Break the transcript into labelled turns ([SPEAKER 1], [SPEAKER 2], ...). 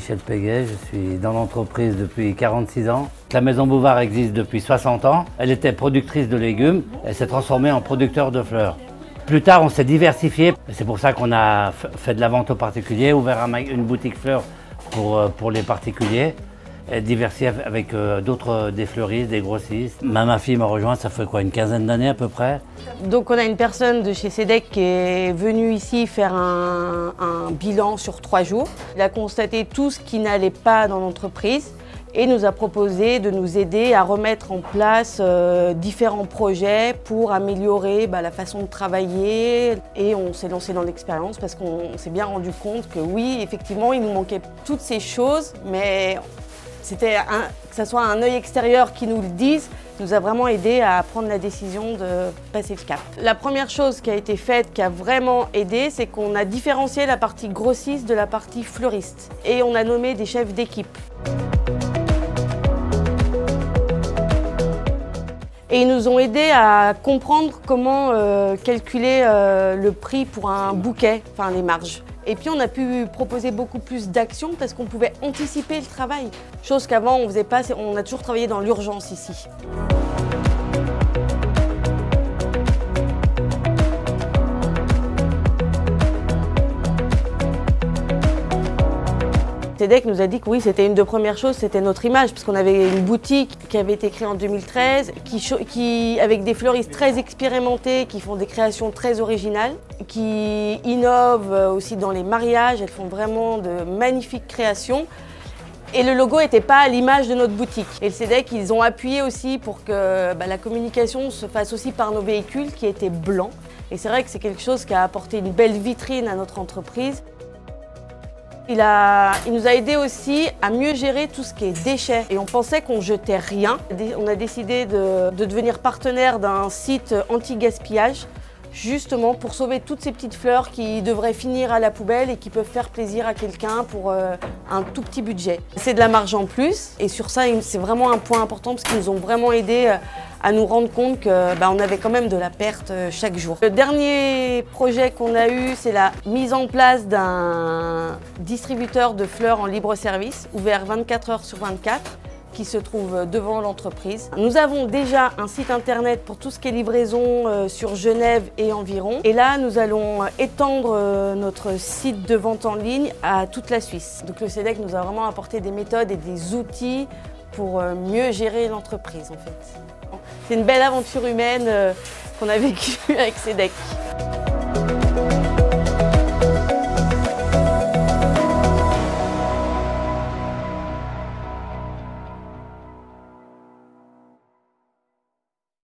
[SPEAKER 1] Michel Péguet, je suis dans l'entreprise depuis 46 ans. La Maison Bouvard existe depuis 60 ans. Elle était productrice de légumes, elle s'est transformée en producteur de fleurs. Plus tard, on s'est diversifié. C'est pour ça qu'on a fait de la vente aux particuliers, ouvert une boutique fleurs pour les particuliers, et diversifié avec des fleuristes, des grossistes. Ma fille m'a rejoint, ça fait quoi, une quinzaine d'années à peu près.
[SPEAKER 2] Donc on a une personne de chez Cedec qui est venue ici faire un bilan sur 3 jours. Il a constaté tout ce qui n'allait pas dans l'entreprise et nous a proposé de nous aider à remettre en place différents projets pour améliorer la façon de travailler. Et on s'est lancé dans l'expérience parce qu'on s'est bien rendu compte que oui, effectivement, il nous manquait toutes ces choses, mais c'était que ce soit un œil extérieur qui nous le dise, nous a vraiment aidé à prendre la décision de passer le cap. La première chose qui a été faite, qui a vraiment aidé, c'est qu'on a différencié la partie grossiste de la partie fleuriste. Et on a nommé des chefs d'équipe. Et ils nous ont aidés à comprendre comment calculer le prix pour un bouquet, enfin les marges. Et puis on a pu proposer beaucoup plus d'actions parce qu'on pouvait anticiper le travail. Chose qu'avant on ne faisait pas, on a toujours travaillé dans l'urgence ici. Cedec nous a dit que oui, c'était une des premières choses, c'était notre image, parce qu'on avait une boutique qui avait été créée en 2013, avec des fleuristes très expérimentés, qui font des créations très originales, qui innovent aussi dans les mariages, elles font vraiment de magnifiques créations. Et le logo n'était pas à l'image de notre boutique. Et le Cedec, ils ont appuyé aussi pour que la communication se fasse aussi par nos véhicules qui étaient blancs. Et c'est vrai que c'est quelque chose qui a apporté une belle vitrine à notre entreprise. Il nous a aidé aussi à mieux gérer tout ce qui est déchets. Et on pensait qu'on jetait rien. On a décidé de devenir partenaire d'un site anti-gaspillage, justement pour sauver toutes ces petites fleurs qui devraient finir à la poubelle et qui peuvent faire plaisir à quelqu'un pour un tout petit budget. C'est de la marge en plus et sur ça, c'est vraiment un point important parce qu'ils nous ont vraiment aidé à nous rendre compte qu'on avait quand même de la perte chaque jour. Le dernier projet qu'on a eu, c'est la mise en place d'un distributeur de fleurs en libre service, ouvert 24 heures sur 24, qui se trouve devant l'entreprise. Nous avons déjà un site internet pour tout ce qui est livraison sur Genève et environ. Et là, nous allons étendre notre site de vente en ligne à toute la Suisse. Donc le Cedec nous a vraiment apporté des méthodes et des outils pour mieux gérer l'entreprise en fait. C'est une belle aventure humaine qu'on a vécue avec Cedec.